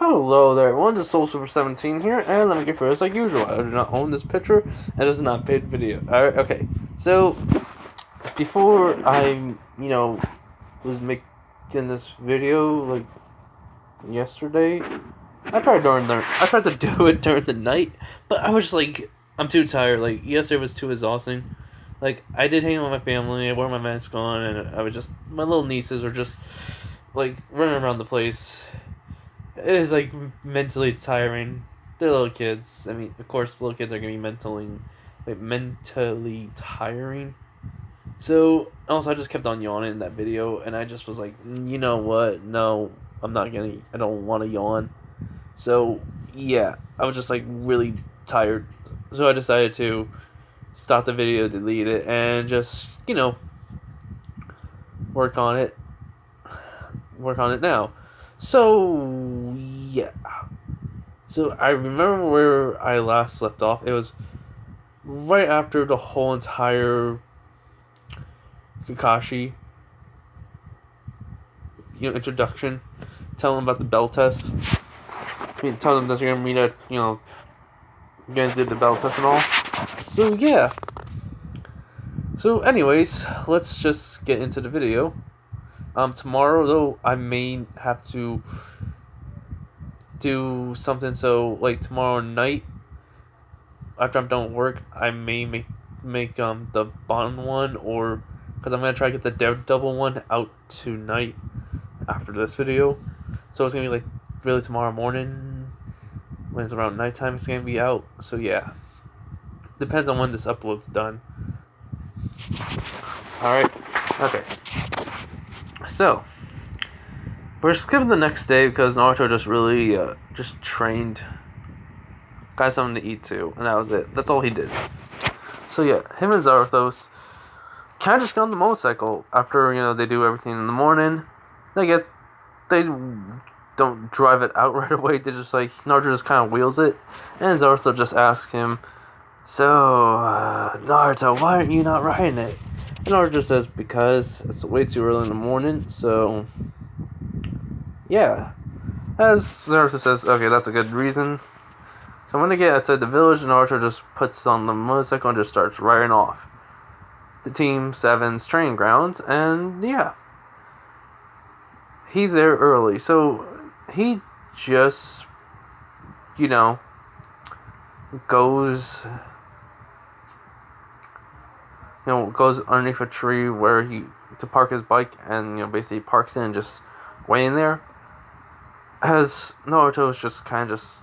Hello there, everyone. This is Soul Super 17 here, and let me get first like usual. I do not own this picture, and this is not a paid video. Alright, okay. So, before was making this video, like, yesterday, I tried to do it during the night, but I was just like, I'm too tired. Like, yesterday was too exhausting. Like, I did hang out with my family, I wore my mask on, and my little nieces were just, like, running around the place. It is like mentally tiring. They're little kids. I mean, of course, little kids are gonna be mentally tiring. So also, I just kept on yawning in that video, and I just was like, you know what? No, I'm not gonna. I don't want to yawn. So yeah, I was just like really tired. So I decided to stop the video, delete it, and just work on it. Work on it now. So yeah. So I remember where I last left off. It was right after the whole entire Kakashi introduction. Telling them about the bell test. Tell them that you're gonna meet you're gonna do the bell test and all. So yeah. So anyways, let's just get into the video. Tomorrow though, I may have to do something. So like tomorrow night, after I'm done with work, I may make the Bond one, or because I'm gonna try to get the Daredevil one out tonight after this video. So it's gonna be like really tomorrow morning when it's around nighttime. It's gonna be out. So yeah, depends on when this upload's done. All right. Okay. So we're skipping the next day because Naruto just really just trained, got something to eat too, and that was it. That's all he did. So yeah, him and Zarthos kind of just get on the motorcycle after they do everything in the morning. They don't drive it out right away. They just Naruto just kind of wheels it, and Zarthos just asks him, "So Naruto, why aren't you not riding it?" And Naruto just says, "Because it's way too early in the morning." So yeah, as Naruto says, "Okay, that's a good reason." So when they get outside the village, Naruto just puts on the motorcycle and just starts riding off to Team 7's training grounds, and yeah, he's there early. So he just, goes, goes underneath a tree to park his bike, and basically parks it and just waiting there. As Naruto is just kind of just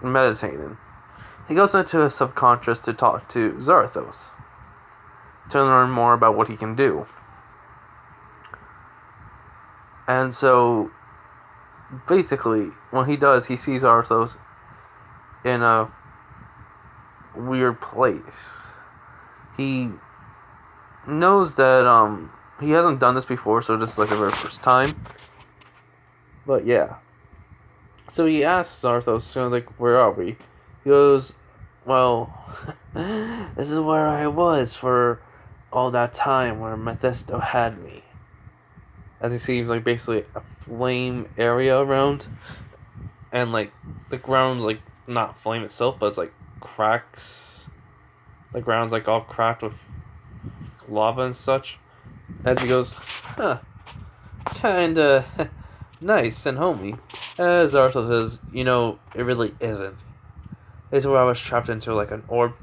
meditating, he goes into his subconscious to talk to Zarthos to learn more about what he can do. And so basically when he does, he sees Zarthos in a weird place. He knows that he hasn't done this before, so this is like the very first time. But yeah. So he asks Zarthos, where are we? He goes, well, this is where I was for all that time where Mephisto had me. As he sees basically a flame area around, and the ground's not flame itself, but it's cracks. The ground's all cracked with lava and such. As he goes, huh, kinda nice and homey. As Zarthos says, it really isn't. It's where I was trapped into an orb,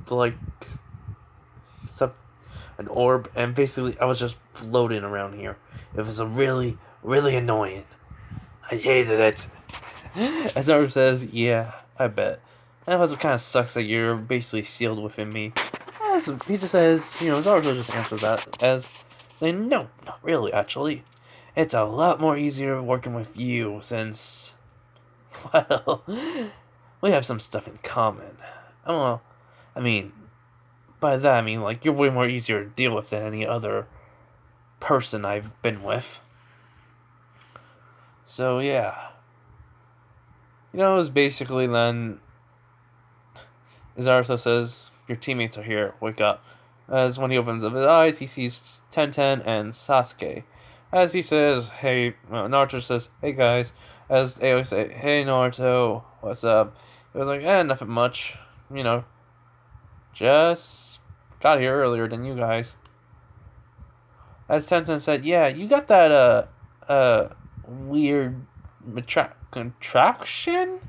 an orb, and basically I was just floating around here. It was really, really annoying. I hated it. As Zarthos says, yeah, I bet. And it kind of sucks that you're basically sealed within me. As he just says, Zarthos just answers that as saying, no, not really, actually. It's a lot more easier working with you since, well, we have some stuff in common. Well, I mean, by that I mean, you're way more easier to deal with than any other person I've been with. So, yeah. It's basically then, Zarthos says, your teammates are here, wake up. As when he opens up his eyes, he sees Tenten and Sasuke. As he says, hey, Naruto says, hey guys. As they always say, hey Naruto, what's up? He was like, nothing much. You know, just got here earlier than you guys. As Tenten said, yeah, you got that, weird contraction?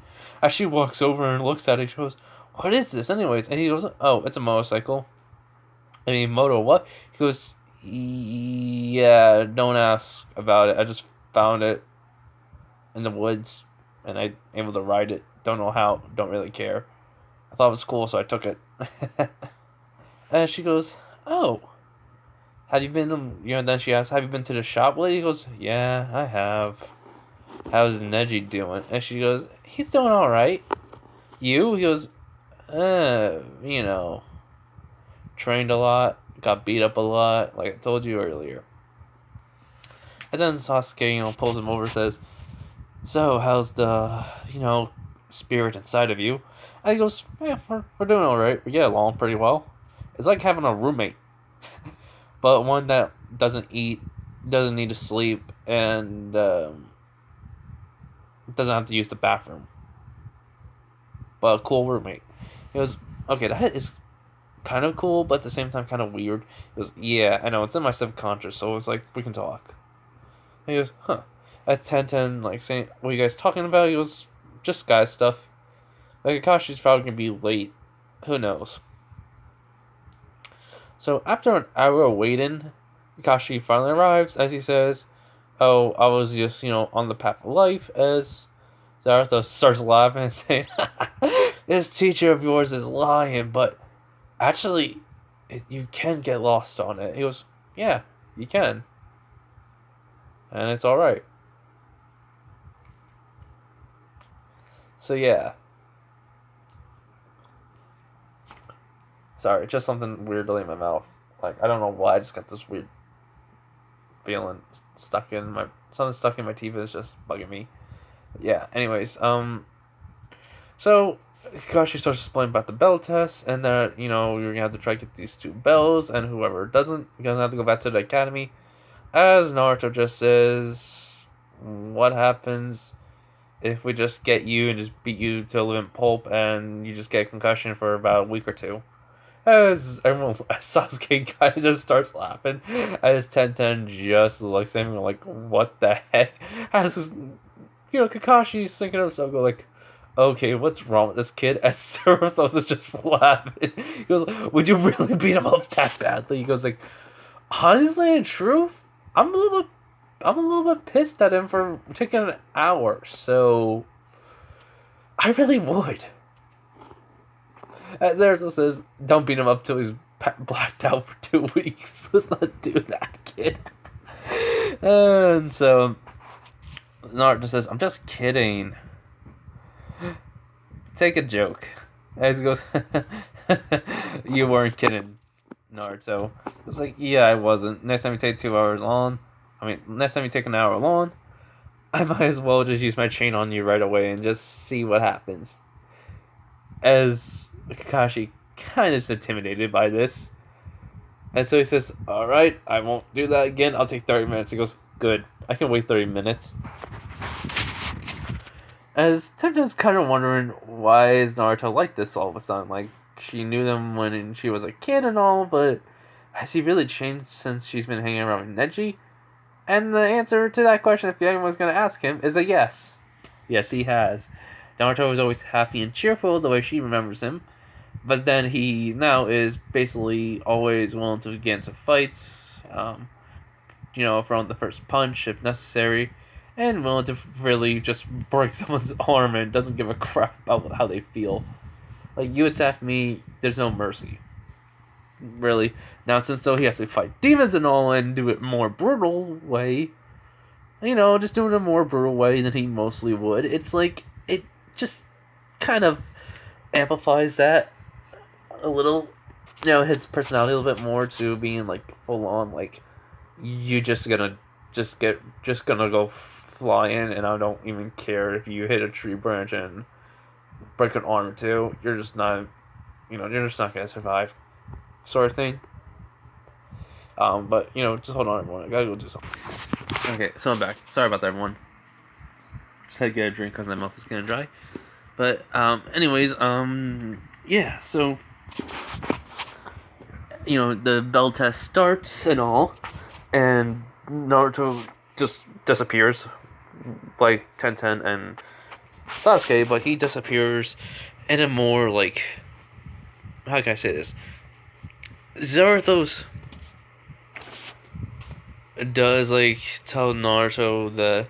As she walks over and looks at it, she goes, what is this anyways? And he goes, oh, it's a motorcycle. I mean, moto what? He goes, yeah, don't ask about it. I just found it in the woods, and I able to ride it. Don't know how. Don't really care. I thought it was cool, so I took it. And she goes, oh, have you been? Then she asks, have you been to the shop lately? He goes, yeah, I have. How's Neji doing? And she goes, he's doing all right. You? He goes, you know, trained a lot, got beat up a lot, like I told you earlier. And then Sasuke, pulls him over and says, so, how's the, spirit inside of you? And he goes, yeah, we're doing alright. We get along pretty well. It's like having a roommate. But one that doesn't eat, doesn't need to sleep, and doesn't have to use the bathroom. But a cool roommate. He goes, okay, that is kind of cool, but at the same time kind of weird. He goes, yeah, I know, it's in my subconscious, so it's like, we can talk. And he goes, huh. At 10:10, like, saying, what are you guys talking about? He goes, just guy stuff. Like, Akashi's probably gonna be late. Who knows? So, after an hour of waiting, Akashi finally arrives, as he says, oh, I was just, on the path of life, as Zarathos starts laughing and saying, this teacher of yours is lying, but actually, you can get lost on it. He goes, yeah, you can. And it's alright. So yeah. Sorry, just something weirdly in my mouth. Like, I don't know why, I just got this weird feeling something stuck in my teeth is just bugging me. Yeah, anyways, so Kakashi starts explaining about the bell test, and that, you're gonna have to try to get these 2 bells, and whoever doesn't, you're gonna have to go back to the academy. As Naruto just says, what happens if we just get you and just beat you to a living pulp, and you just get a concussion for about a week or 2? As Sasuke kind of just starts laughing, as Tenten just looks at him like, what the heck? As Kakashi's thinking of himself, go like, okay, what's wrong with this kid? As Zarathos is just laughing. He goes, would you really beat him up that badly? He goes like, honestly and truth, I'm a little bit pissed at him for taking an hour, so I really would. As Naruto says, don't beat him up till he's blacked out for 2 weeks. Let's not do that, kid. And so Naruto says, I'm just kidding. Take a joke. As he goes, you weren't kidding, Naruto. It's like, yeah, I wasn't. Next time you take 2 hours on, next time you take an hour long, I might as well just use my chain on you right away and just see what happens. As Kakashi kind of is intimidated by this. And so he says, alright, I won't do that again. I'll take 30 minutes. He goes, good. I can wait 30 minutes. As Tenten's kind of wondering, why is Naruto like this all of a sudden? Like, she knew them when she was a kid and all, but has he really changed since she's been hanging around with Neji? And the answer to that question, if anyone's going to ask him, is a yes. Yes, he has. Naruto was always happy and cheerful the way she remembers him, but then he now is basically always willing to get into fights, throwing the first punch if necessary, and willing to really just break someone's arm and doesn't give a crap about how they feel. Like, you attack me, there's no mercy. Really. Now, since though he has to fight demons and all and do it more brutal way, just doing it a more brutal way than he mostly would, it's like, it just kind of amplifies that a little, his personality a little bit more to being like full on, like, you just gonna go flying, and I don't even care if you hit a tree branch and break an arm or 2. You're just not, you're just not gonna survive, sort of thing. But just hold on, everyone. I gotta go do something. Okay, so I'm back. Sorry about that, everyone. Just had to get a drink because my mouth is getting dry. But anyways, yeah. So the bell test starts and all, and Naruto just disappears, like Tenten and Sasuke, but he disappears in a more like, how can I say this? Zarathos does like tell Naruto that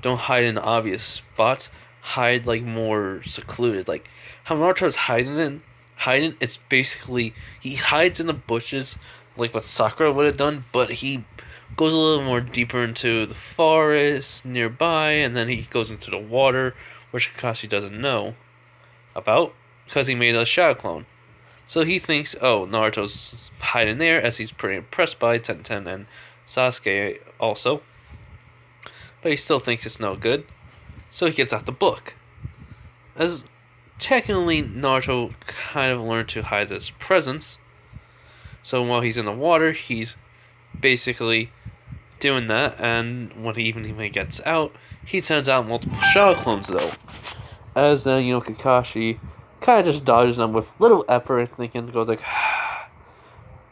don't hide in obvious spots, hide like more secluded. Like how Naruto's hiding, it's basically he hides in the bushes like what Sakura would have done, but he goes a little more deeper into the forest nearby, and then he goes into the water, which Kakashi doesn't know about because he made a shadow clone. So he thinks, oh, Naruto's hiding there, as he's pretty impressed by Tenten and Sasuke also. But he still thinks it's no good, so he gets out the book. As technically, Naruto kind of learned to hide his presence. So while he's in the water, he's basically doing that, and when he gets out, he sends out multiple shadow clones though. As then, Kakashi kind of just dodges them with little effort, thinking, goes like,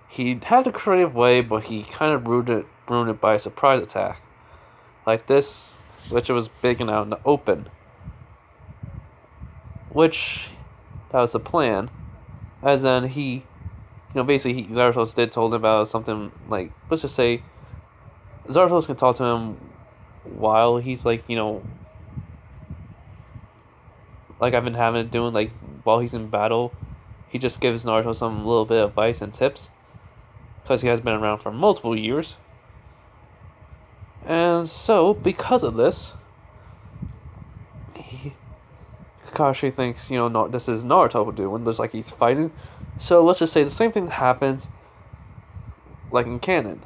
he had a creative way, but he kind of ruined it by a surprise attack. Like this, which was big and out in the open. Which, that was the plan. As then he, basically, Zarathos did told him about something, like, let's just say, Zarathos can talk to him while he's, like I've been having it doing, like, while he's in battle. He just gives Naruto some little bit of advice and tips. Because he has been around for multiple years. And so, because of this, Kakashi thinks, this is Naruto doing, just like he's fighting. So let's just say the same thing happens, like in canon.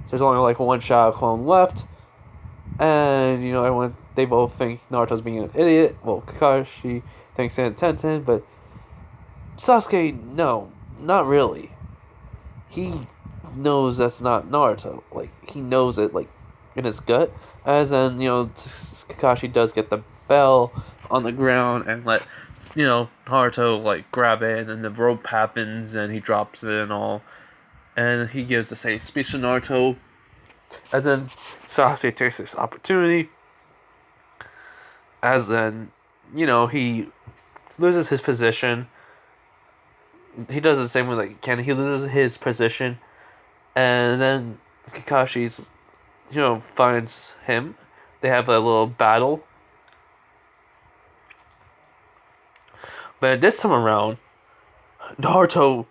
There's only like one shadow clone left, and everyone, they both think Naruto's being an idiot. Well, Kakashi thinks Tenten, but Sasuke, no, not really. He knows that's not Naruto. Like, he knows it, like, in his gut. As then, Kakashi does get the bell on the ground and let, Naruto, like, grab it, and then the rope happens, and he drops it and all. And he gives the same speech to Naruto. As then, Sasuke takes this opportunity. As then, he loses his position. He does the same with, like, Ken. He loses his position. And then Kakashi's, finds him. They have a little battle. But this time around, Naruto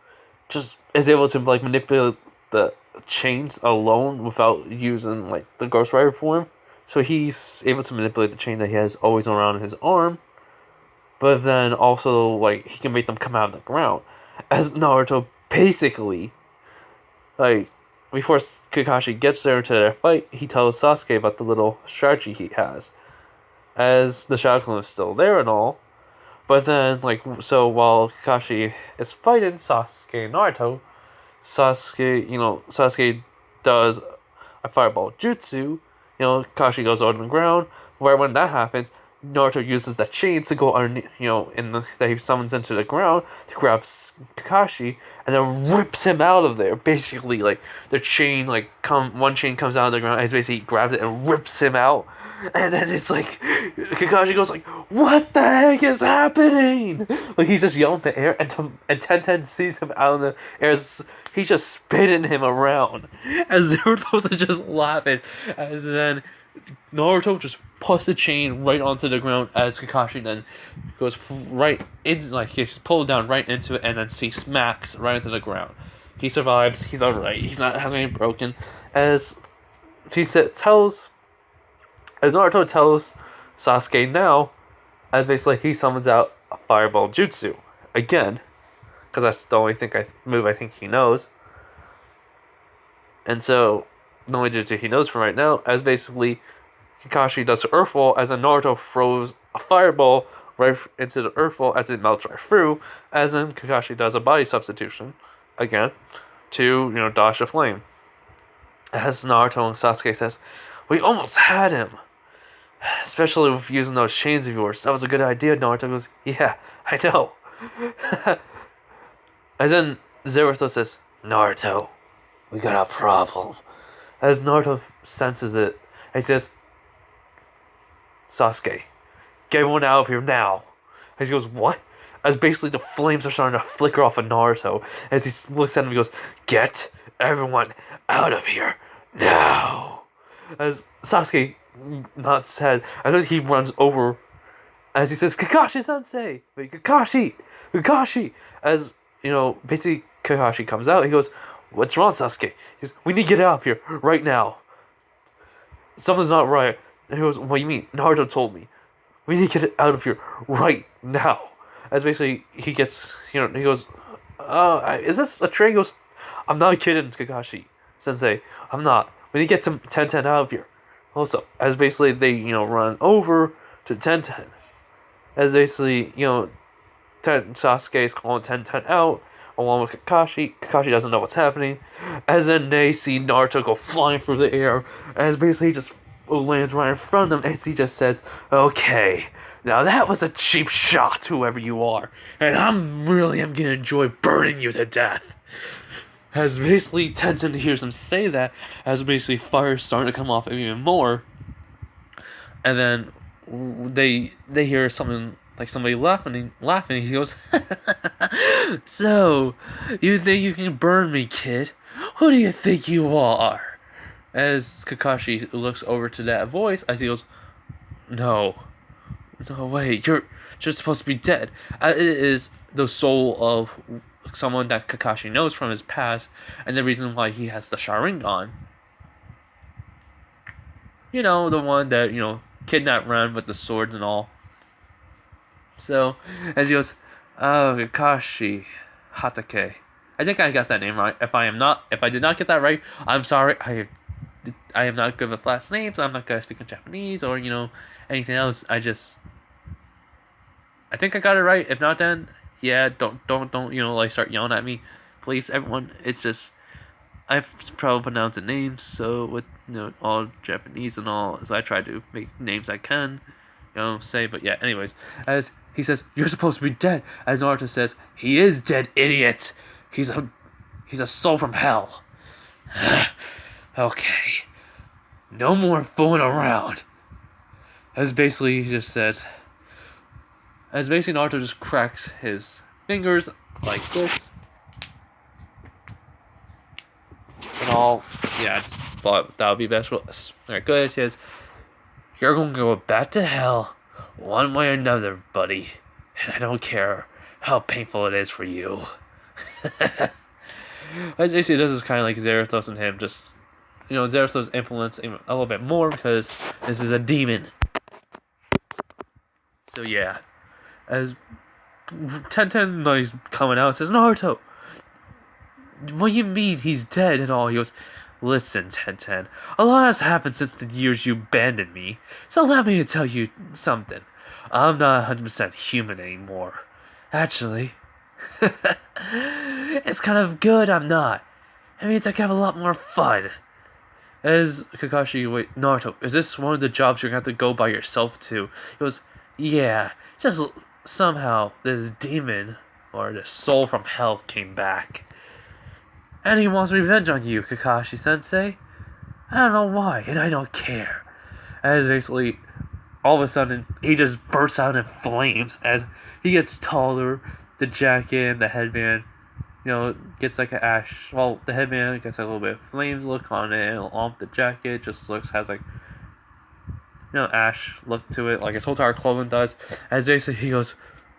just is able to, like, manipulate the chains alone without using, like, the Ghost Rider form. So he's able to manipulate the chain that he has always around his arm. But then also, like, he can make them come out of the ground. As Naruto basically, like, before Kakashi gets there into their fight, he tells Sasuke about the little strategy he has. As the Shadow Clone is still there and all. But then, like, so while Kakashi is fighting Sasuke and Naruto, Sasuke does a fireball jutsu. Kakashi goes on the ground. Where when that happens, Naruto uses the chains to go underneath, that he summons into the ground to grab Kakashi and then rips him out of there. Basically, like, the chain, like, one chain comes out of the ground and basically grabs it and rips him out. And then it's like, Kakashi goes like, what the heck is happening? Like, he's just yelling in the air, and Tenten sees him out in the air. He's just spinning him around. As Naruto's just laughing. As then Naruto just puts the chain right onto the ground as Kakashi then goes right in, like, he's pulled down right into it, and then he smacks right into the ground. He survives. He's alright. He's not hasn't been broken. As Naruto tells Sasuke now, as basically he summons out a fireball jutsu again, because that's the only move I think he knows. And so the only jutsu he knows from right now, as basically Kakashi does the earthfall, as then Naruto throws a fireball right into the earthfall as it melts right through, as then Kakashi does a body substitution again, to, dodge the flame. As Naruto and Sasuke says, we almost had him. Especially with using those chains of yours. That was a good idea, Naruto goes, yeah, I know. And then Naruto says, Naruto, we got a problem. As Naruto senses it, he says, Sasuke, get everyone out of here now. And he goes, what? As basically the flames are starting to flicker off of Naruto. As he looks at him, he goes, get everyone out of here now. As Sasuke, not sad, as he runs over, as he says, Kakashi-sensei! Wait, Kakashi! As, basically Kakashi comes out, he goes, what's wrong, Sasuke? He says, we need to get out of here, right now. Something's not right. And he goes, what do you mean? Naruto told me. We need to get out of here, right now. As basically, he gets, he goes, is this a trick? He goes, I'm not kidding, Kakashi-sensei. I'm not. We need to get some Tenten out of here. Also, as basically they, run over to Tenten. As basically, Sasuke is calling Tenten out, along with Kakashi. Kakashi doesn't know what's happening. As then they see Naruto go flying through the air. As basically he just lands right in front of them. As he just says, okay, now that was a cheap shot, whoever you are. And I'm going to enjoy burning you to death. As basically Tenten hears him say that, as basically fire's starting to come off even more. And then they hear something like somebody laughing. He goes, so, you think you can burn me, kid? Who do you think you are? As Kakashi looks over to that voice, as he goes, no, wait, you're supposed to be dead. It is the soul of someone that Kakashi knows from his past, and the reason why he has the Sharingan. The one that, kidnapped Ren with the swords and all. So, as he goes, oh, Kakashi Hatake. I think I got that name right. If I did not get that right, I'm sorry. I am not good with last names. I'm not good at speaking Japanese or, anything else. I think I got it right. If not, then yeah, don't start yelling at me, please, everyone. It's just I probably pronounce the names so with all Japanese and all, so I try to make names I can say. But yeah, anyways, as he says, you're supposed to be dead. As Naruto says, he is dead, idiot. He's a soul from hell. Okay, no more fooling around. As basically he just says. As basically Naruto just cracks his fingers like this. And all, yeah, I just thought that would be best. Alright, good. It says, you're gonna go back to hell one way or another, buddy. And I don't care how painful it is for you. Basically, this is kind of like Zarathos and him, just, Zarathos influence a little bit more because this is a demon. So yeah. As Tenten is coming out and says, Naruto, what do you mean he's dead and all? He goes, listen, Tenten, a lot has happened since the years you abandoned me, so let me tell you something. I'm not 100% human anymore. Actually, it's kind of good I'm not. It means I can have a lot more fun. As Kakashi, wait, Naruto, is this one of the jobs you're going to have to go by yourself to? He goes, yeah, just somehow this demon, or this soul from hell, came back. And he wants revenge on you, Kakashi-sensei. I don't know why, and I don't care. As basically, all of a sudden, he just bursts out in flames as he gets taller. The jacket and the headband, gets like an ash. Well, the headband gets a little bit of flames look on it, and along with the jacket just has like, ash look to it, like his whole entire clothing does. As basically he goes,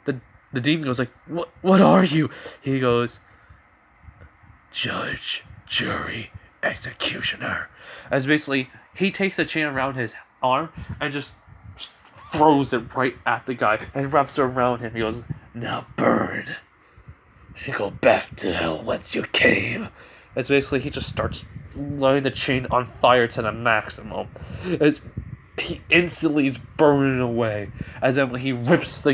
the demon goes like, what are you? He goes, judge, jury, executioner. As basically he takes the chain around his arm and just throws it right at the guy and wraps it around him. He goes, now burn. And go back to hell whence you came. As basically he just starts lighting the chain on fire to the maximum. As he instantly is burning away. As then when he rips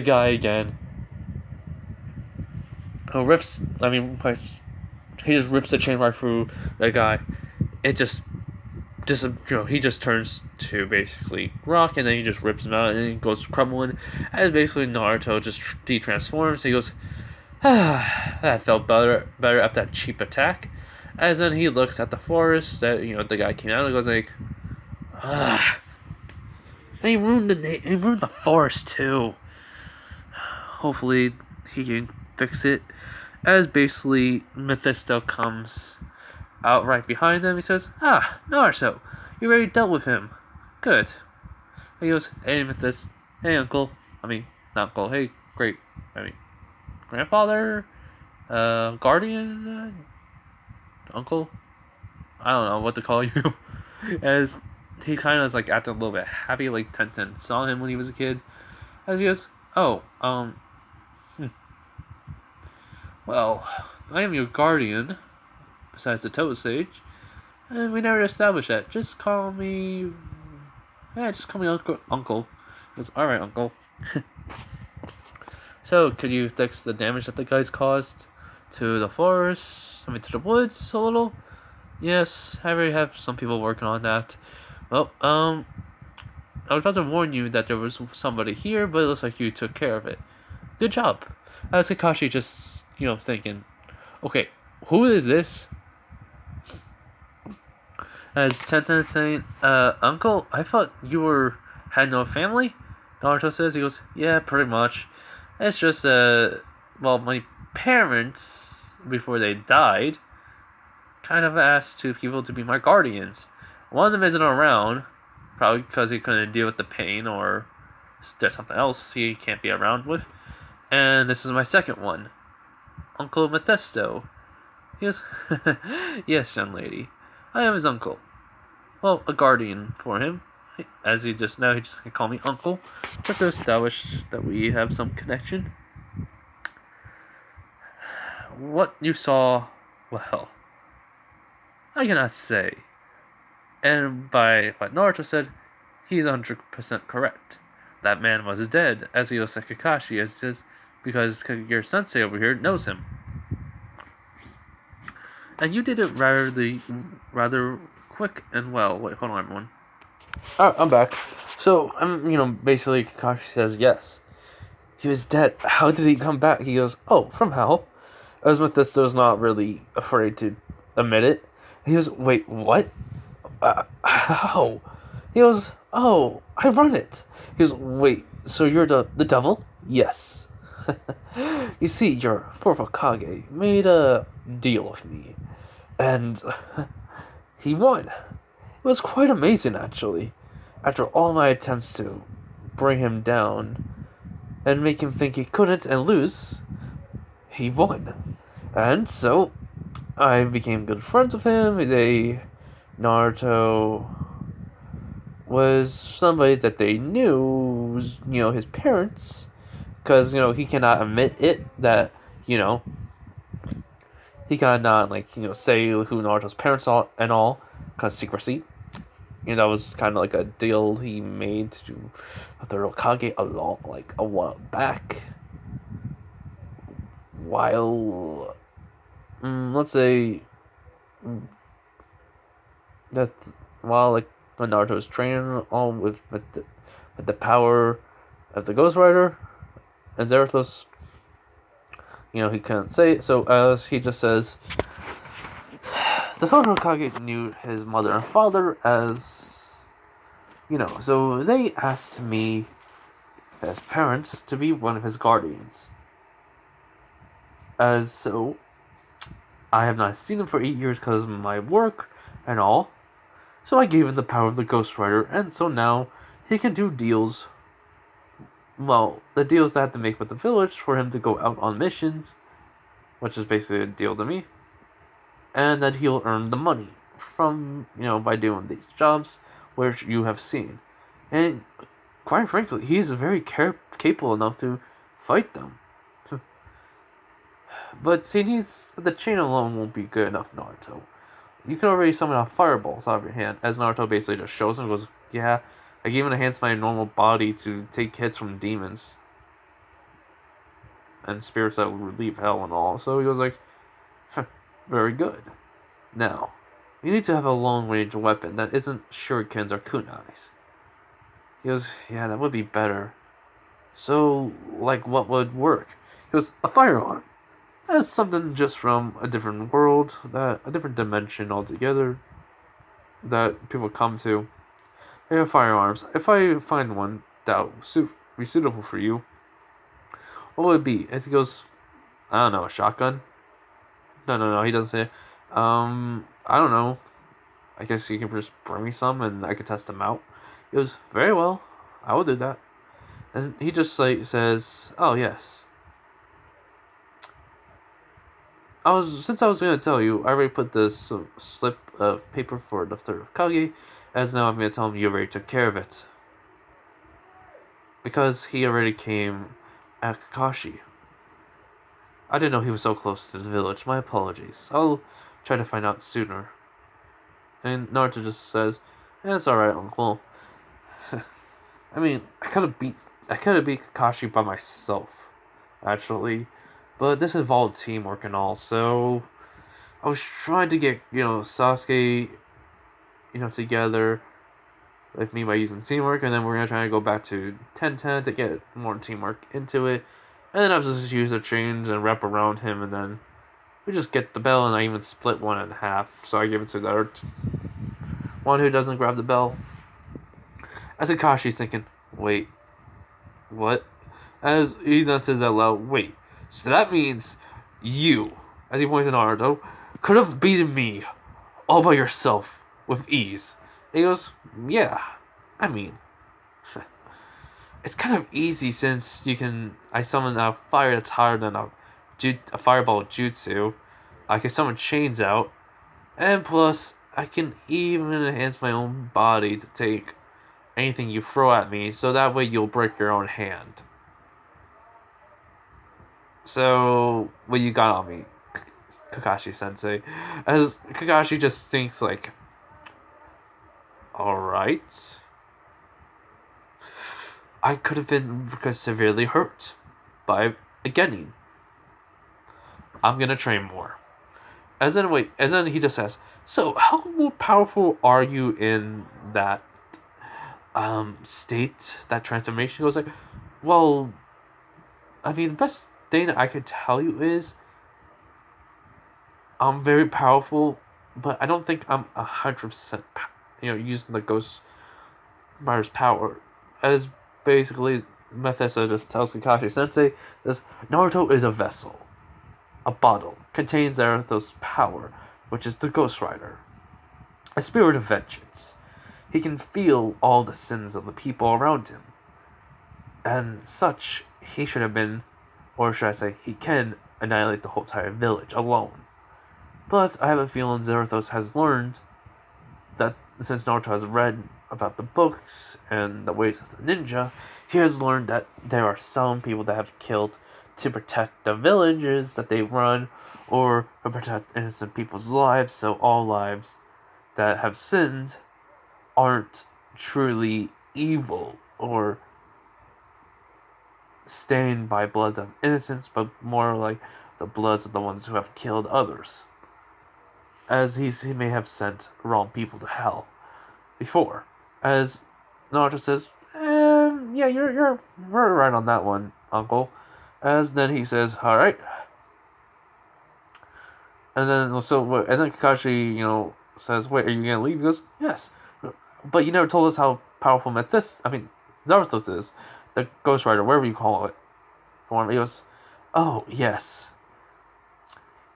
he just rips the chain right through the guy. It just he just turns to basically rock, and then he just rips him out, and he goes crumbling. As basically Naruto just de-transforms. He goes, that felt better after that cheap attack. As then he looks at the forest that the guy came out and goes like, ah. And he ruined the forest too. Hopefully he can fix it. As basically Mephisto comes out right behind them, he says, Naruto, you already dealt with him. Good. And he goes, hey Mephisto, hey uncle. Not uncle, hey grandfather, guardian, uncle. I don't know what to call you. As he kind of is like acting a little bit happy, like Tenten saw him when he was a kid. As he goes, well, I am your guardian, besides the Toad Sage, and we never established that. Just call me Uncle. He goes, alright, Uncle. So, could you fix the damage that the guys caused to the forest? To the woods a little? Yes, I already have some people working on that. Well, I was about to warn you that there was somebody here, but it looks like you took care of it. Good job. As Kakashi just, thinking, okay, who is this? As Tenten saying, Uncle, I thought you had no family? Naruto says, he goes, yeah, pretty much. It's just, my parents, before they died, kind of asked two people to be my guardians. One of them isn't around, probably because he couldn't deal with the pain, or there's something else he can't be around with. And this is my second one, Uncle Mephisto. He goes, yes, young lady, I am his uncle. Well, a guardian for him. As he just can call me Uncle, just to establish that we have some connection. What you saw, well, I cannot say. And by what Naruto said, he's 100% correct. That man was dead, as he looks at Kakashi, as says, because your sensei over here knows him. And you did it rather quick and well. Wait, hold on, everyone. Alright, I'm back. So, basically Kakashi says yes. He was dead. How did he come back? He goes, from hell. As Mephisto's not really afraid to admit it. He goes, wait, what? How? He goes, I run it. He goes, wait, so you're the devil? Yes. You see, your fourth Hokage made a deal with me. And he won. It was quite amazing, actually. After all my attempts to bring him down and make him think he couldn't and lose, he won. And so, I became good friends with him. Naruto was somebody that they knew was, his parents. Because, he cannot admit it that, he cannot, say who Naruto's parents are and all, because secrecy. That was kind of like a deal he made with the Hokage a while back. While, let's say, that while when Naruto was training all with the power of the Ghost Rider and Zarathos, he couldn't say it, so as he just says, the third Hokage knew his mother and father as, so they asked me, as parents, to be one of his guardians. As so, I have not seen him for 8 years because of my work and all, so I gave him the power of the Ghost Rider, and so now he can do deals, the deals that I have to make with the village for him to go out on missions, which is basically a deal to me. And that he'll earn the money from, by doing these jobs, which you have seen. And, quite frankly, he's very capable enough to fight them. But the chain alone won't be good enough, Naruto. You can already summon out fireballs out of your hand, as Naruto basically just shows him and goes, yeah, I gave him enhance my normal body to take hits from demons. And spirits that will relieve hell and all. So he goes like, Very good. Now, you need to have a long-range weapon that isn't shurikens or kunais. He goes, yeah, that would be better. So, like, what would work? He goes, a firearm. That's something just from a different world, a different dimension altogether, that people come to. They have firearms. If I find one that would be suitable for you, what would it be? As he goes, I don't know, a shotgun? No, he doesn't say. I don't know. I guess you can just bring me some and I could test them out. He goes, very well, I will do that. And he just like says, oh yes. Since I was gonna tell you, I already put this slip of paper for the third of Kage, as now I'm gonna tell him you already took care of it. Because he already came at Kakashi. I didn't know he was so close to the village. My apologies. I'll try to find out sooner. And Naruto just says, it's alright, Uncle. I mean, I could have beat Kakashi by myself, actually. But this involved teamwork and all, so I was trying to get, Sasuke, together with me by using teamwork, and then we're gonna try to go back to 10-10 to get more teamwork into it. And then I was just use the chains and wrap around him, and then we just get the bell, and I even split one in half, so I give it to the other one who doesn't grab the bell. As Kakashi's thinking, wait, what? As he then says out loud, wait, so that means you, as he points at Naruto, could have beaten me all by yourself with ease. And he goes, yeah, I mean, it's kind of easy since I summon a fire that's higher than a fireball jutsu. I can summon chains out, and plus, I can even enhance my own body to take anything you throw at me, so that way you'll break your own hand. So, what you got on me, Kakashi-sensei? As Kakashi just thinks like, alright. I could have been severely hurt by a genin. I'm gonna train more. And then he just says, so how powerful are you in that state, that transformation? He goes like, well, I mean, the best thing I could tell you is I'm very powerful, but I don't think I'm 100%, using the Ghost Rider's power. As basically, Mephisto just tells Kakashi Sensei, this Naruto is a vessel, a bottle, contains Naruto's power, which is the Ghost Rider, a spirit of vengeance. He can feel all the sins of the people around him, and such he should have been, or should I say, he can annihilate the whole entire village alone. But I have a feeling Zarathos has learned that since Naruto has read about the books and the ways of the ninja, he has learned that there are some people that have killed to protect the villages that they run, or to protect innocent people's lives, so all lives that have sinned aren't truly evil or stained by bloods of innocence, but more like the bloods of the ones who have killed others. As he may have sent wrong people to hell before. As Naruto says, yeah, you're right on that one, Uncle. As then he says, all right. And then Kakashi, says, wait, are you gonna leave? He goes, yes, but you never told us how powerful Zarathos is, the Ghost Rider, whatever you call it. He goes, oh yes.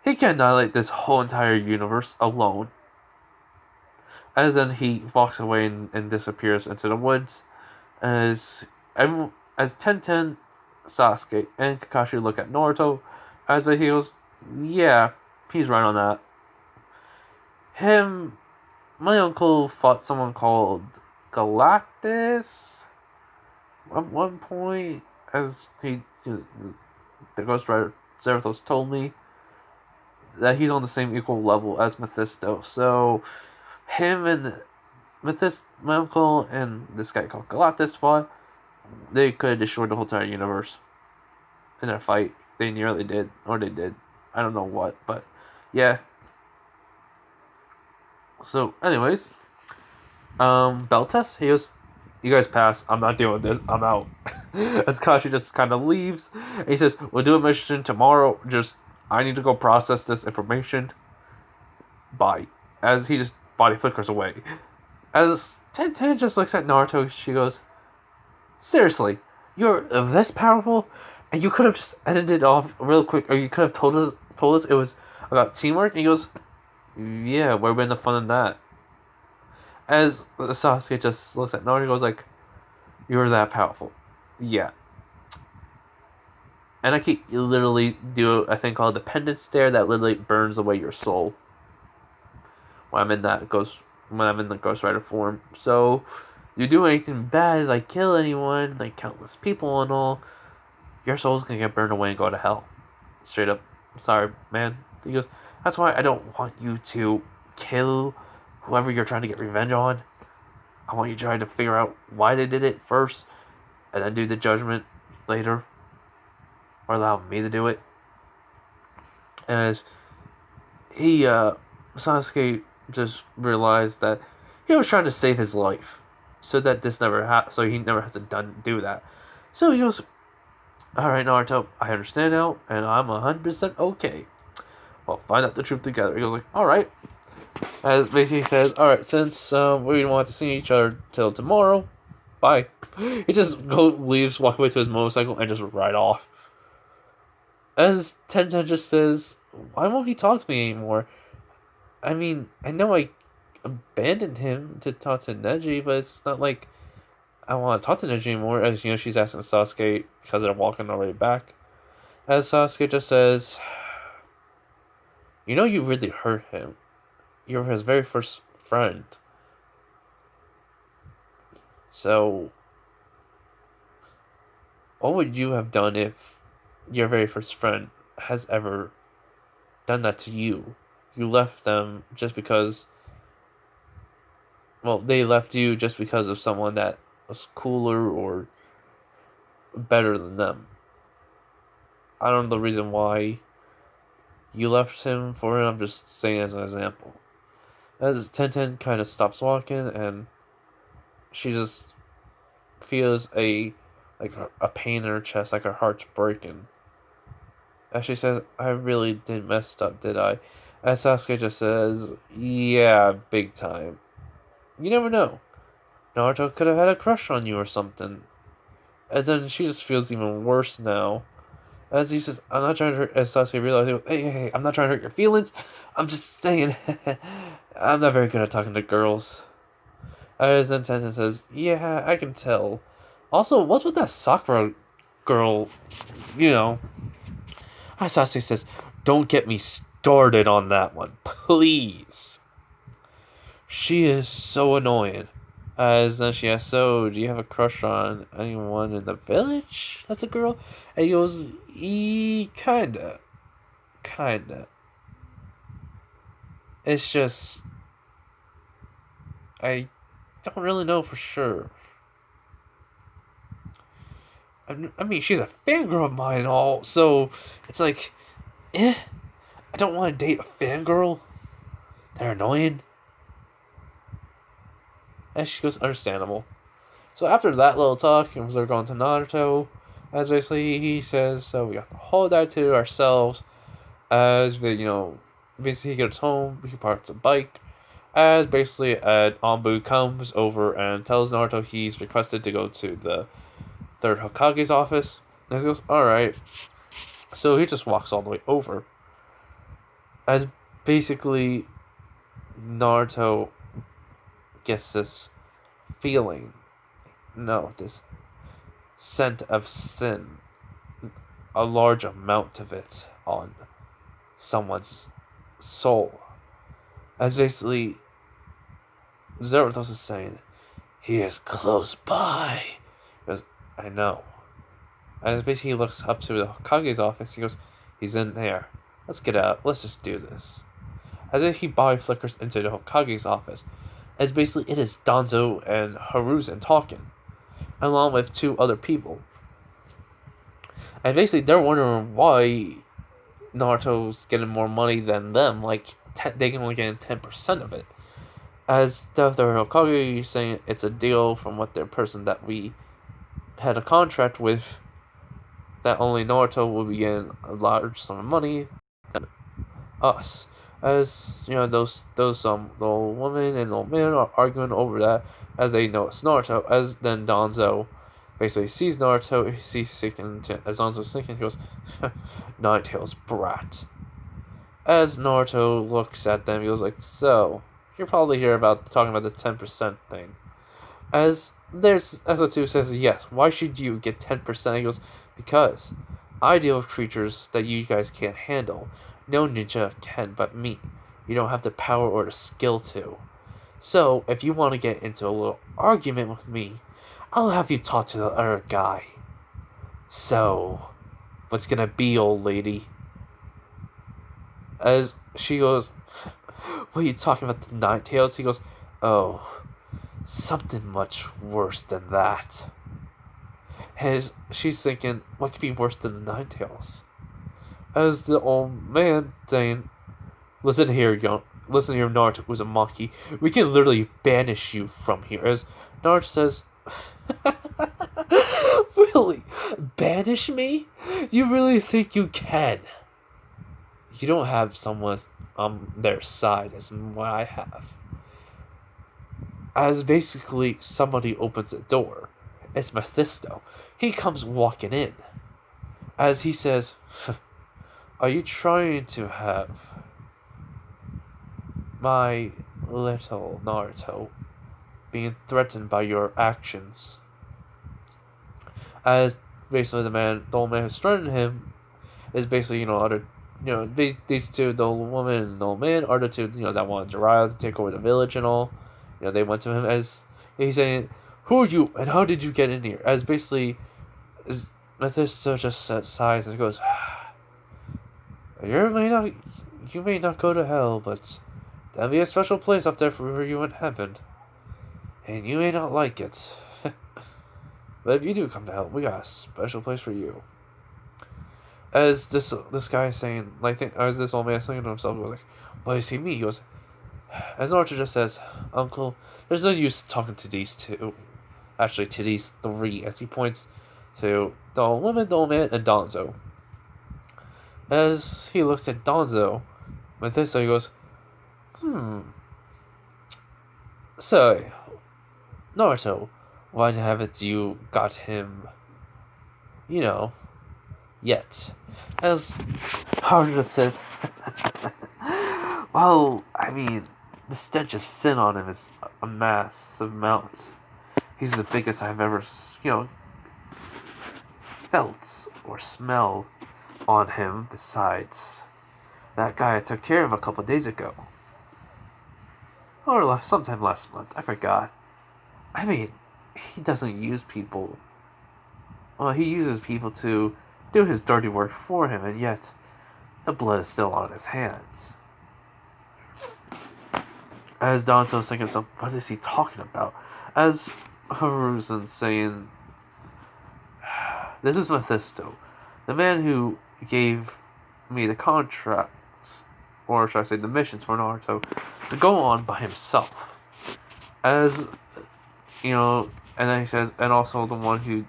He can annihilate this whole entire universe alone. As then he walks away and disappears into the woods. As 10-10, Sasuke, and Kakashi look at Naruto, as he goes, yeah, he's right on that. My uncle fought someone called Galactus at one point, as the Ghost Rider Zarathos told me that he's on the same equal level as Mephisto. So him and my uncle and this guy called Galactus fought. They could have destroyed the whole entire universe in a fight. They nearly did, or they did. I don't know what, but yeah. So, anyways, bell test. He goes, "You guys pass. I'm not doing this. I'm out." As Kashi just kind of leaves, and he says, "We'll do a mission tomorrow. Just I need to go process this information." Bye. As he just body flickers away. As Ten just looks at Naruto, she goes, "Seriously, you're this powerful, and you could have just ended it off real quick, or you could have told us it was about teamwork." And he goes, "Yeah, where been the fun in that?" As Sasuke just looks at Naruto and goes like, "You're that powerful." Yeah. And I keep you literally do a thing called dependent stare that literally burns away your soul. When I'm in the Ghost Rider form. So you do anything bad, like kill anyone, like countless people and all, your soul's gonna get burned away and go to hell. Straight up. Sorry, man. He goes, "That's why I don't want you to kill whoever you're trying to get revenge on. I want you trying to figure out why they did it first, and then do the judgment later, or allow me to do it." As he, Sasuke just realized that he was trying to save his life, so that so he never has to do that. So he goes, "All right, Naruto, I understand now, and I'm 100% okay. We'll find out the truth together." He goes like, "All right." As basically says, "All right, since we don't want to see each other till tomorrow, bye." He just leaves, walk away to his motorcycle, and just ride off. As Tenten just says, "Why won't he talk to me anymore? I mean, I know I abandoned him to talk to Neji, but it's not like I want to talk to Neji anymore." As she's asking Sasuke because they're walking already back. As Sasuke just says, "You really hurt him. You were his very first friend. So, what would you have done if your very first friend has ever done that to you? You left them just because, well, they left you just because of someone that was cooler or better than them. I don't know the reason why you left him for it. I'm just saying as an example." As Tenten kind of stops walking, and she just feels a pain in her chest, like her heart's breaking. As she says, "I really did messed up, did I?" As Sasuke just says, "Yeah, big time. You never know. Naruto could have had a crush on you or something." And then she just feels even worse now. As he says, "I'm not trying to hurt," as Sasuke realizes, hey, I'm not trying to hurt your feelings. I'm just saying, I'm not very good at talking to girls." As then Tenten says, "Yeah, I can tell. Also, what's with that Sakura girl, you know?" Sasuke says, "Don't get me started on that one, please. She is so annoying." As then she asks, "So, do you have a crush on anyone in the village that's a girl?" And he goes, Kinda. Kinda. It's just, I don't really know for sure. I mean, she's a fangirl of mine and all, so it's like, I don't want to date a fangirl. They're annoying." And she goes, "Understandable." So after that little talk, and they're going to Naruto, as basically he says, "So we have to hold that to ourselves." As they, basically he gets home, he parks a bike. As basically an Anbu comes over and tells Naruto he's requested to go to the third Hokage's office. And he goes, "Alright." So he just walks all the way over. As basically Naruto gets this feeling, no, this scent of sin, a large amount of it on someone's soul. As basically Zeratos is saying, "He is close by." He goes, "I know." And as basically he looks up to the Hokage's office, he goes, "He's in there. Let's get out. Let's just do this." As if he body flickers into the Hokage's office. As basically it is Danzo and Hiruzen talking, along with two other people. And basically they're wondering why Naruto's getting more money than them. Like, they can only get 10% of it. As Dr. Hokage is saying it's a deal from what their person that we had a contract with that only Naruto will be getting a large sum of money than us. As you know, the old woman and old man are arguing over that as they notice Naruto. As then Danzo basically sees Naruto, he sees sinking as Danzo's sinking, he goes, Nine Tails brat. As Naruto looks at them, he goes like, so you're probably here about talking about the 10% thing. As SO2 says, yes, why should you get 10%? He goes, because I deal with creatures that you guys can't handle. No ninja can but me. You don't have the power or the skill to. So, if you want to get into a little argument with me, I'll have you talk to the other guy. So, what's gonna be, old lady? As she goes, what are you talking about, the Nine Tails? He goes, oh, something much worse than that. As she's thinking, what could be worse than the Nine Tails? As the old man saying, listen here, Naruto Uzumaki. We can literally banish you from here. As Naruto says, really? Banish me? You really think you can? You don't have someone on their side as what I have. As basically somebody opens a door. It's Mephisto. He comes walking in. As he says, are you trying to have my little Naruto being threatened by your actions? As basically the old man who's threatening him is basically, these two, the old woman and the old man, are the two, that wanted Jiraiya to take over the village and all. They went to him as he's saying, who are you and how did you get in here? As basically, as Mephisto just sighs and goes, you may not go to hell, but there'll be a special place up there for you in heaven. And you may not like it. But if you do come to hell, we got a special place for you. As this guy is saying, as this old man is saying to himself, he goes like, why is he me? He goes, as Naruto just says, Uncle, there's no use talking to these two. Actually, to these three, as he points to the old woman, the old man, and Danzo. As he looks at Danzo, with this, he goes, so, Naruto, why haven't you got him, yet? As Haruto says, well, I mean, the stench of sin on him is a massive amount. He's the biggest I've ever, felt or smelled on him besides that guy I took care of a couple days ago. Or sometime last month, I forgot. I mean, he doesn't use people. Well, he uses people to do his dirty work for him, and yet the blood is still on his hands. As Danzo's thinking of himself, what is he talking about? As Hiruzen saying, this is Mephisto, the man who gave me the contracts, or should I say the missions for Naruto, to go on by himself. As, and then he says, and also the one who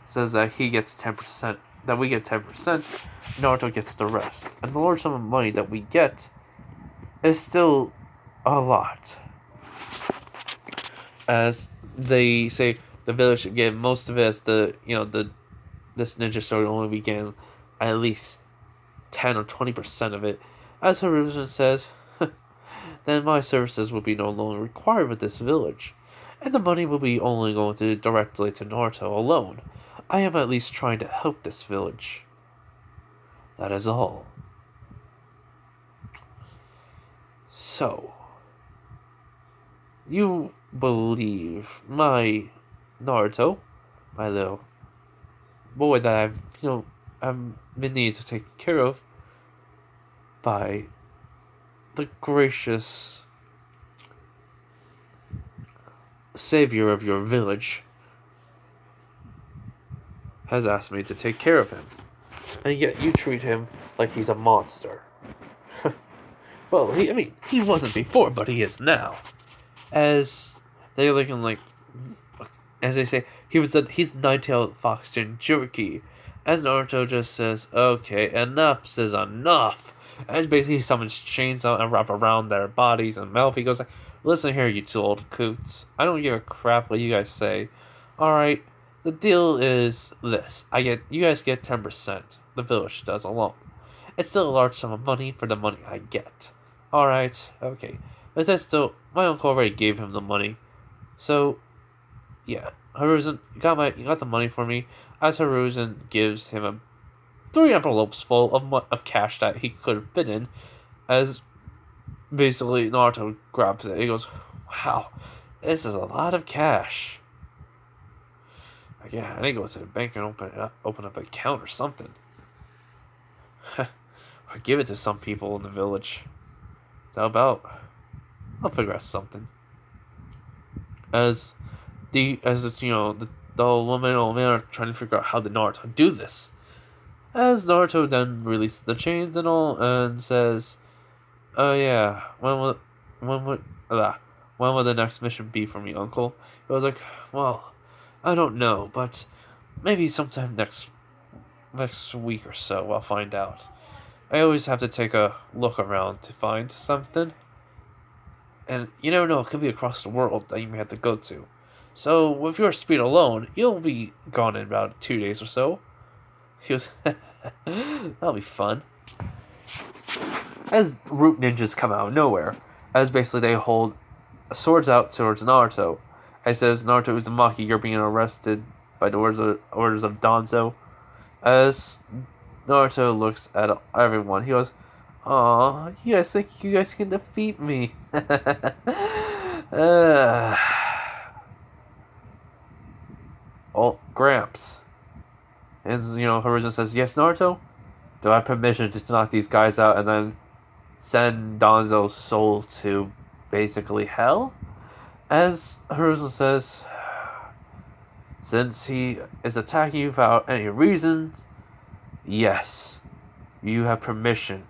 says that he gets 10%, that we get 10%, Naruto gets the rest. And the large sum of money that we get is still a lot. As they say, the village should get most of it, as this ninja story only began at least 10 or 20% of it. As Hiruzen says, then my services will be no longer required with this village, and the money will be only going to directly to Naruto alone. I am at least trying to help this village. That is all. So, you believe my Naruto, my little boy that I've been needing to take care of by the gracious savior of your village, has asked me to take care of him, and yet you treat him like he's a monster. Well, he wasn't before, but he is now. as they're looking like, as they say, he's the nine-tailed fox Jinchuriki. As Naruto just says, okay, enough says enough. As basically he summons chainsaw and wrap around their bodies and mouth. He goes like, listen here, you two old coots. I don't give a crap what you guys say. Alright, the deal is this. You guys get 10%. The village does alone. It's still a large sum of money for the money I get. Alright, okay. But that's still, my uncle already gave him the money. So, yeah. Hiruzen, you got the money for me. As Hiruzen gives him 3 envelopes full of cash that he could have fit in. As basically Naruto grabs it. He goes, wow, this is a lot of cash. Like, yeah, I need to go to the bank and open up an account or something. Or give it to some people in the village. How about? I'll figure out something. As the old woman and old man are trying to figure out how did Naruto do this. As Naruto then releases the chains and all and says, "Oh yeah, when will the next mission be for me, Uncle?" It was like, well, I don't know, but maybe sometime next week or so I'll find out. I always have to take a look around to find something. And you never know, it could be across the world that you may have to go to. So, with your speed alone, you'll be gone in about 2 days or so. He was, that'll be fun. As root ninjas come out of nowhere, as basically they hold swords out towards Naruto. It says, Naruto Uzumaki, you're being arrested by the orders of Danzo. As Naruto looks at everyone, he goes, aw, you guys think you guys can defeat me? Oh, Gramps. And, Hiruzen says, yes, Naruto? Do I have permission to knock these guys out and then send Danzo's soul to basically hell? As Hiruzen says, since he is attacking you without any reasons, yes, you have permission.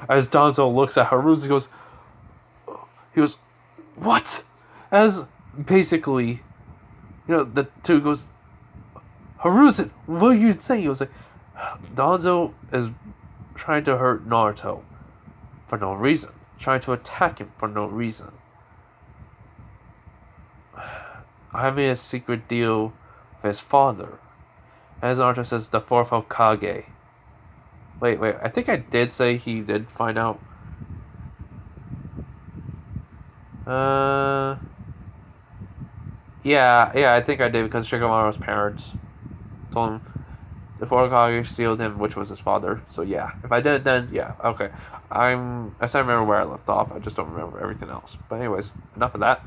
As Danzo looks at Hiruzen, he goes, what? As basically, the two goes, Hiruzen, what are you saying? He was like, Danzo is trying to hurt Naruto for no reason, trying to attack him for no reason. I made a secret deal with his father. As Naruto says, the fourth Hokage. Wait, I think I did say he did find out. Yeah, I think I did because Shikamaru's parents told him the fourth Hokage stealed him, which was his father. So yeah, if I did, then yeah, okay. I still remember where I left off. I just don't remember everything else. But anyways, enough of that.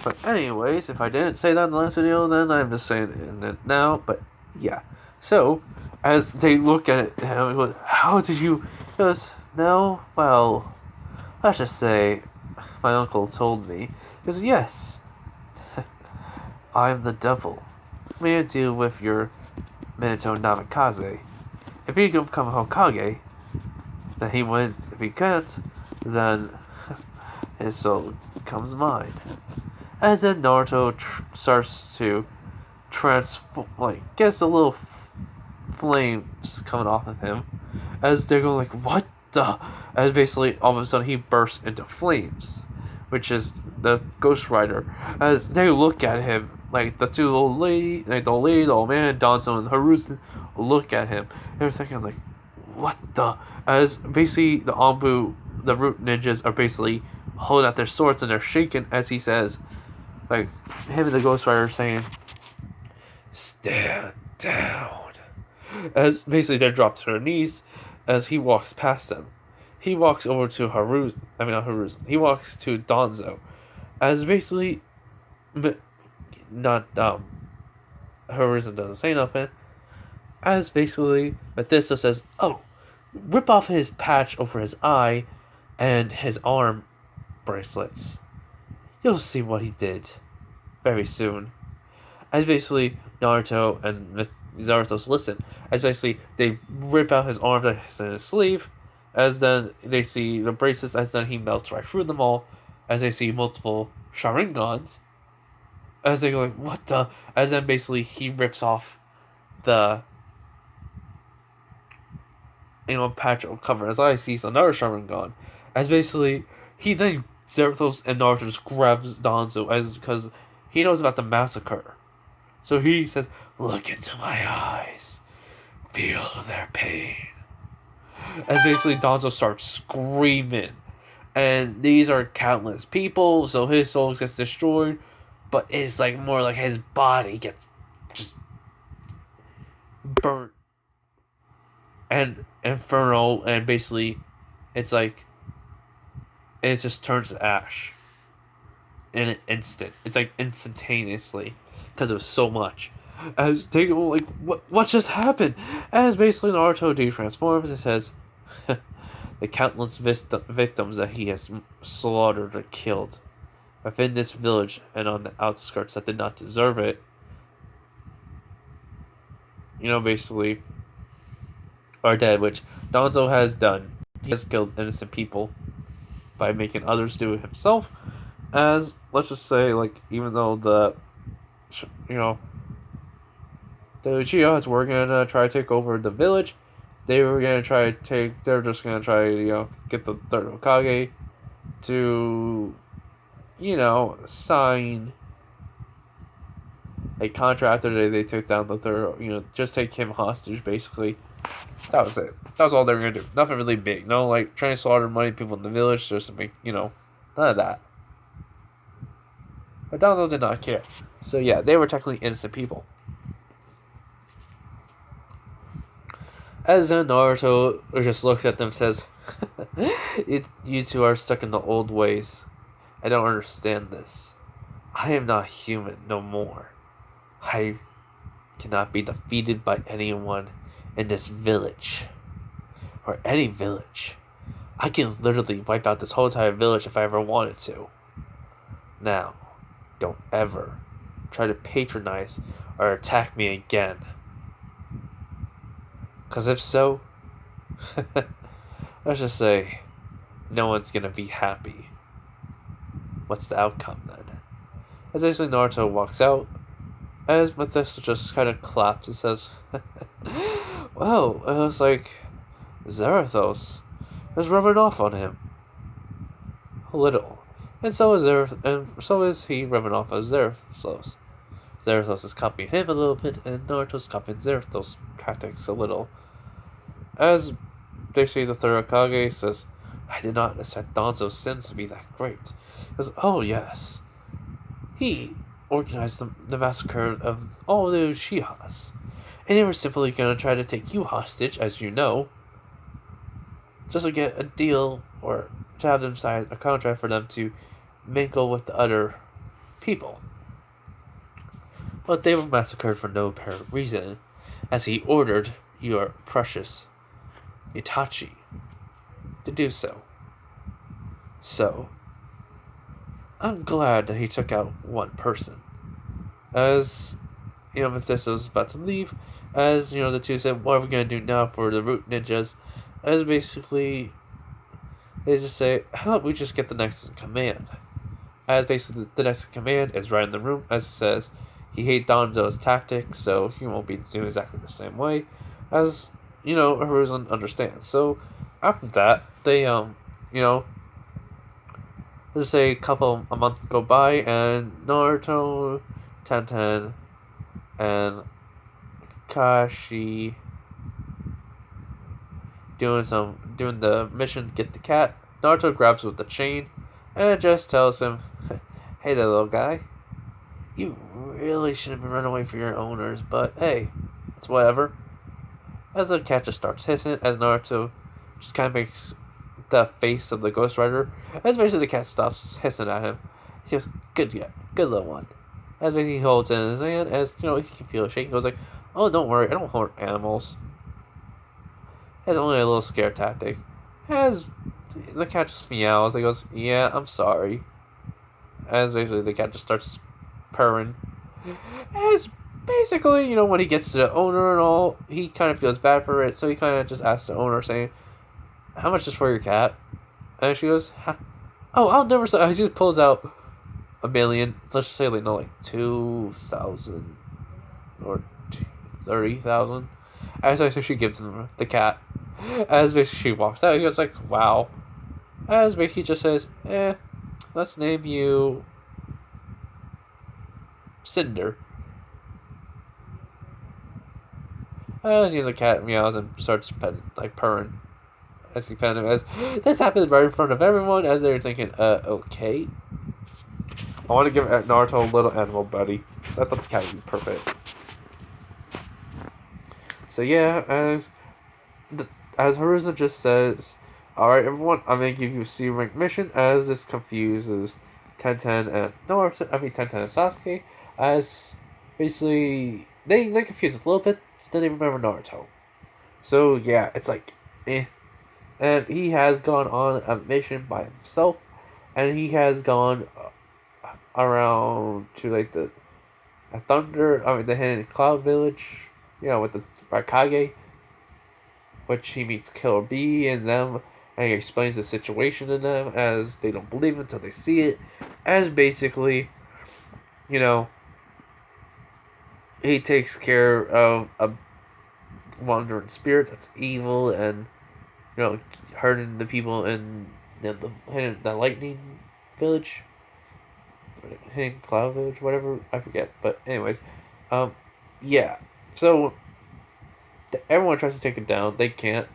But anyways, if I didn't say that in the last video, then I'm just saying it now. But yeah, so as they look at it, how did you? He goes, no, well, let's just say my uncle told me. He goes, yes, I'm the devil. Made a deal with your Minato Namikaze. If he can become a Hokage, then he wins. If he can't, then his soul becomes mine. As then Naruto starts to gets a little flames coming off of him. As they're going like, what the? As basically all of a sudden he bursts into flames, which is the Ghost Rider. As they look at him, like the two old lady, the old man, Danzo and Hiruzen look at him. They're thinking like, what the? As basically the root ninjas are basically holding out their swords and they're shaking as he says, like him and the Ghost Rider saying, stand down. As basically they're dropped to their knees as he walks past them. He walks over to not Hiruzen. He walks to Danzo. As basically Hiruzen doesn't say nothing. As basically Mephisto says, oh, rip off his patch over his eye and his arm bracelets. You'll see what he did very soon. As basically Naruto and Naruto's listen. As basically they rip out his arm and his sleeve. As then they see the bracelets. As then he melts right through them all. as they see multiple Sharingans, as they go like, what the? As then basically he rips off the patch of cover as I sees another Sharingan, as basically he then Zerathos and Naruto just grabs Danzo as because he knows about the massacre, so he says, "Look into my eyes, feel their pain." As basically Danzo starts screaming, and these are countless people, so his soul gets destroyed, but it's like more like his body gets just burnt and infernal, and basically it's like it just turns to ash in an instant. It's like instantaneously because of so much. As they go like, what just happened? As basically Naruto de-transforms, it says the countless victims that he has slaughtered or killed within this village and on the outskirts that did not deserve it. Basically are dead, which Danzo has done. He has killed innocent people by making others do it himself. As, let's just say, like, even though the Uchihas were gonna try to take over the village, they're just gonna try to, get the third Hokage to, sign a contract after they took down the third, just take him hostage, basically. That was it. That was all they were gonna do. Nothing really big. No, like, trying to slaughter money people in the village, just to make, none of that. But Danzo did not care. So yeah, they were technically innocent people. As Naruto just looks at them and says, you two are stuck in the old ways. I don't understand this. I am not human no more. I cannot be defeated by anyone in this village. Or any village. I can literally wipe out this whole entire village if I ever wanted to. Now, don't ever try to patronize or attack me again. Because if so, let's just say no one's gonna be happy. What's the outcome then? As basically Naruto walks out, as Mephisto just kind of claps and says, "Well, it looks like Zerathos is rubbing off on him a little, and so is he rubbing off on Zerathos. Zerathos is copying him a little bit, and Naruto's copying Zerathos' tactics a little." As they say, the third Hokage says, "I did not expect Danzo's sins to be that great." He goes, "Oh yes, he organized the massacre of all the Uchihas, and they were simply going to try to take you hostage, as you know, just to get a deal or to have them sign a contract for them to mingle with the other people. But they were massacred for no apparent reason, as he ordered your precious Itachi to do so. So, I'm glad that he took out one person." As, Mephisto was about to leave, as, the two said, "What are we going to do now for the root ninjas?" As basically, they just say, "How about we just get the next in command?" As basically, the next in command is right in the room, as it says, he hates Danzo's tactics, so he won't be doing exactly the same way, as, Hiruzen understands. So, after that, they, let's say a month go by, and Naruto, Tenten, and Kakashi doing the mission, get the cat. Naruto grabs with the chain, and just tells him, "Hey there, little guy. You really shouldn't be running away from your owners, but hey, it's whatever." As the cat just starts hissing, as Naruto just kind of makes the face of the Ghost Rider, as basically the cat stops hissing at him. He goes, "Good little one." As basically he holds it in his hand, as he can feel it shaking. He goes like, "Oh, don't worry, I don't hurt animals." It's only a little scare tactic. As the cat just meows, he goes, "Yeah, I'm sorry." As basically the cat just starts purring. As basically, when he gets to the owner and all, he kind of feels bad for it, so he kind of just asks the owner, saying, "How much is for your cat?" And she goes, Oh, I'll never say. He just pulls out a million. Let's just say like no, like 2,000 or 30,000. As I say, she gives him the cat. As basically she walks out, he goes like, "Wow." As basically just says, let's name you Cinder." As the cat meows and starts purring. As he kind of as this happens right in front of everyone, as they're thinking, okay. I want to give Naruto a little animal buddy. So I thought the cat would be perfect. So yeah, as Haruza just says, alright everyone, I'm gonna give you a C rank mission as this confuses Tenten and Tenten and Sasuke, as basically they confuse us a little bit, but then they remember Naruto. So yeah, it's like eh. And he has gone on a mission by himself, and he has gone around to like the the Hidden Cloud Village, with the Raikage, which he meets Killer B and them, and he explains the situation to them as they don't believe it until they see it, as basically, you know, he takes care of a wandering spirit that's evil and, hurting the people in the Lightning Village, Hidden Cloud Village, whatever, I forget, but anyways, yeah, so everyone tries to take it down. They can't.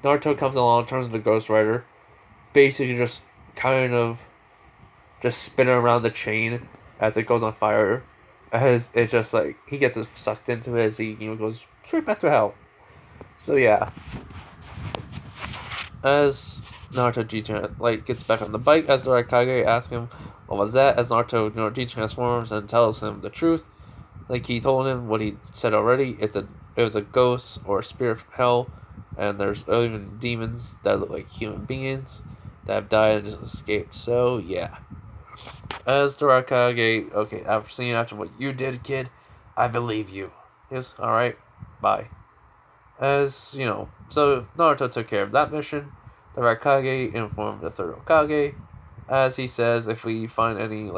Naruto comes along, turns into Ghost Rider, basically just kind of just spinning around the chain as it goes on fire. As it's just like he gets sucked into it as he goes straight back to hell. So yeah, as Naruto gets back on the bike, as the Raikage asks him what was that, as Naruto transforms and tells him the truth. Like he told him what he said already. It was a ghost or a spirit from hell, and there's even demons that look like human beings that have died and just escaped. So yeah, as the Raikage, okay, after what you did, kid, I believe you. Yes, all right, bye. As so Naruto took care of that mission. The Raikage informed the third Hokage, as he says if we find any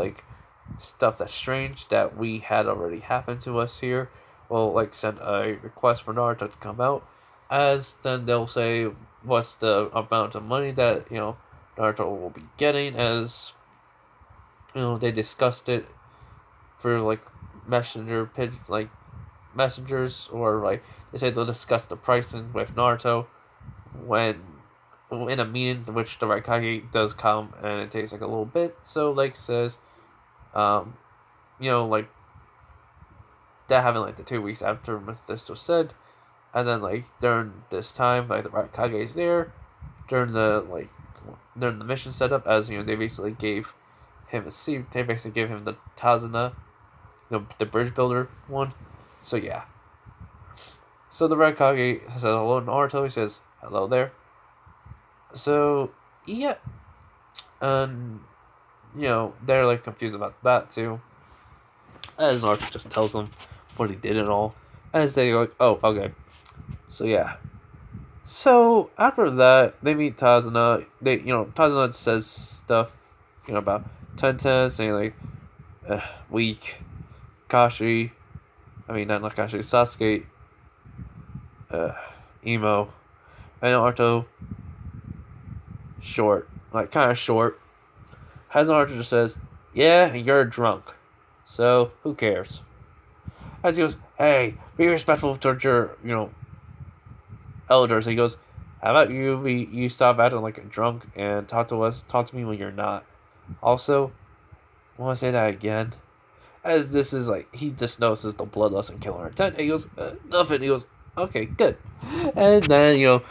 stuff that's strange that we had already happened to us here, we'll send a request for Naruto to come out. As then they'll say what's the amount of money that Naruto will be getting. As they discussed it for messengers, or they say they'll discuss the pricing with Naruto when in a meeting, which the Raikage does come, and it takes a little bit. So says, um, that happened the 2 weeks after this was said, and then during this time, the Raikage is there during the mission setup, as they basically gave him a seat. They basically gave him the Tazuna, the bridge builder one. So yeah. So the Raikage says hello to Naruto. He says hello there. So yeah, and they're confused about that too. As Naruto just tells them what he did and all. As they go, oh, okay. So yeah. So after that, they meet Tazuna. Tazuna says stuff, about Tenten, saying weak, Kashi. I mean, not Kashi, Sasuke, emo, and Naruto, short, kind of short. As Naruto just says, yeah, and you're drunk. So, who cares? As he goes, hey, be respectful towards your, elders. He goes, how about you stop acting like a drunk and talk to me when you're not. Also, I want to say that again. As this is he just notices the bloodlust and killing intent. And he goes, nothing. He goes, okay, good. And then,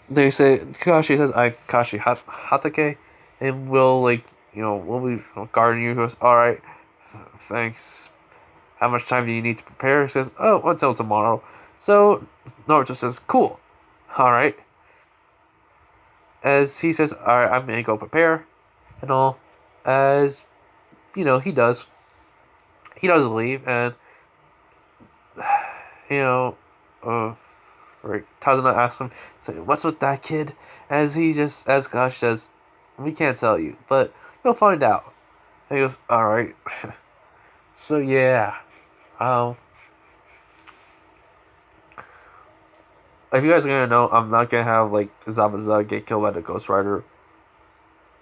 they say, Kakashi says, I Kashi Hatake, and we'll we'll be guarding you. He goes, alright, thanks. How much time do you need to prepare? He says, oh, until tomorrow. So Naruto says, cool. Alright. As he says, alright, I'm gonna go prepare and all. As he does. He does leave, and Tazuna asks him, so what's with that kid? As Gosh says, we can't tell you, but He'll find out. And he goes, alright. So yeah. Um, if you guys are gonna know, I'm not gonna have like Zabuza get killed by the Ghost Rider,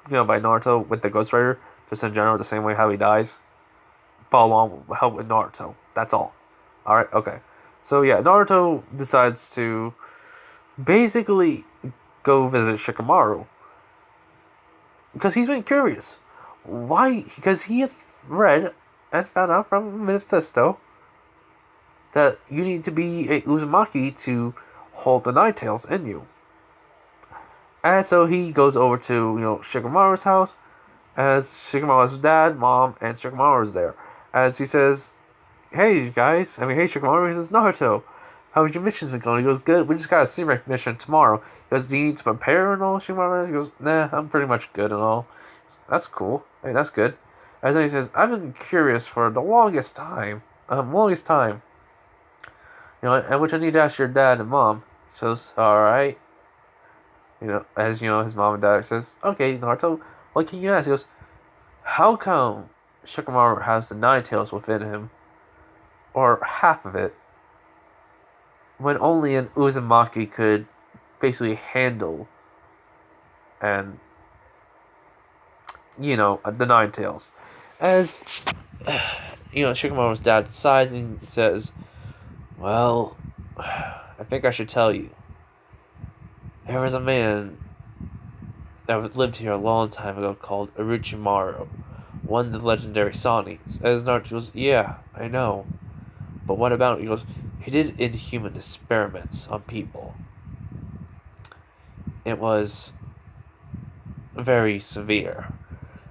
by Naruto with the Ghost Rider, just in general, the same way how he dies. Follow along with help with Naruto. That's all. Alright, okay. So yeah, Naruto decides to basically go visit Shikamaru. Because he's been curious. Why? Because he has read and found out from Mephisto that you need to be a Uzumaki to hold the Nine Tails in you. And so he goes over to, Shikamaru's house, as Shikamaru's dad, mom, and Shikamaru is there. As he says, hey guys, hey Shikamaru, he says, Naruto, how's your missions been going? He goes, good, we just got a C-Rank mission tomorrow. He goes, do you need to prepare and all, Shikamaru? He goes, nah, I'm pretty much good and all. That's cool. Hey, that's good. As then he says, I've been curious for the longest time. And which I need to ask your dad and mom. So, alright. As his mom and dad says, okay, Naruto, what can you ask? He goes, how come Shikamaru has the Nine Tails within him, or half of it, when only an Uzumaki could basically handle and, the Nine Tails? As, Shikamaru's dad sighs and says, well, I think I should tell you. There was a man that lived here a long time ago called Orochimaru, one of the legendary Sanis. As Naruto goes, yeah, I know. But what about it? He goes, he did inhuman experiments on people. It was very severe.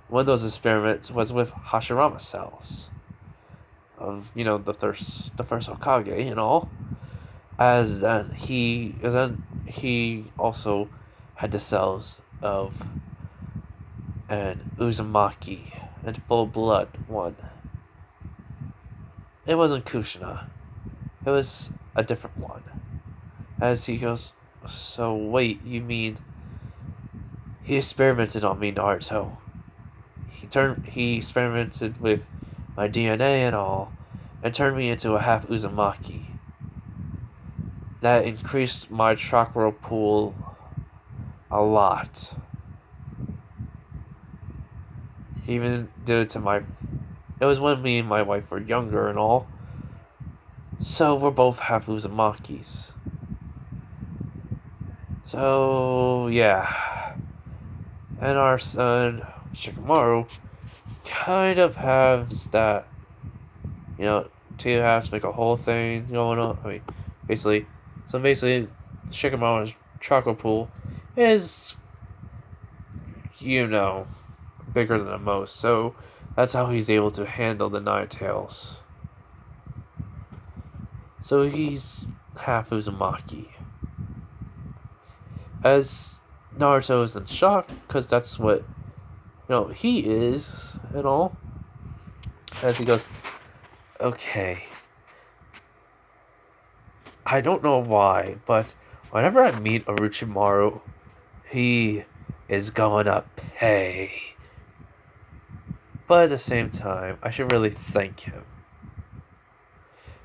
One of those experiments was with Hashirama cells of, the first Hokage and all. As then he also had the cells of an Uzumaki and full blood one. It wasn't Kushina. It was a different one. As he goes, so wait, you mean he experimented on me, Naruto? He experimented with my DNA and all, and turned me into a half Uzumaki. That increased my chakra pool a lot. He even did it to it was when me and my wife were younger and all. So we're both half Uzumakis. So, yeah. And our son, Shikamaru, kind of has that, two halves make a whole thing going on. Basically, Shikamaru's chakra pool is, bigger than the most. So, that's how he's able to handle the Nine Tails. So, he's half Uzumaki. As Naruto is in shock, because that's what, he is, and all. As he goes, okay. I don't know why, but whenever I meet Orochimaru, he is gonna pay. But at the same time, I should really thank him.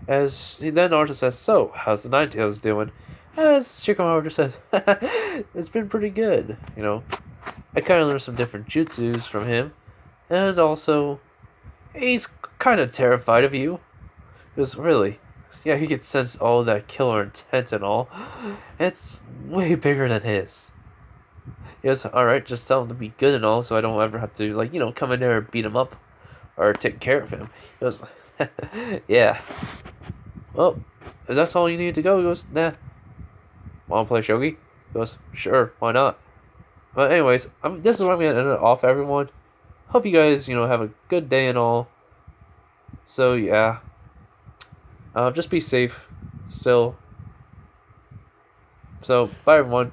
As then Naruto says, so, how's the Nine Tails doing? As Shikamaru just says, it's been pretty good, I kind of learned some different jutsus from him, and also, he's kind of terrified of you. Because really, yeah, he can sense all that killer intent and all. It's way bigger than his. He goes, alright, just tell him to be good and all, so I don't ever have to, come in there and beat him up, or take care of him. He goes, yeah. Well, if that's all you need to go, he goes, nah. Want to play shogi? He goes, sure, why not? But anyways, this is where I'm going to end it off, everyone. Hope you guys, have a good day and all. So, yeah. Just be safe still. So, bye, everyone.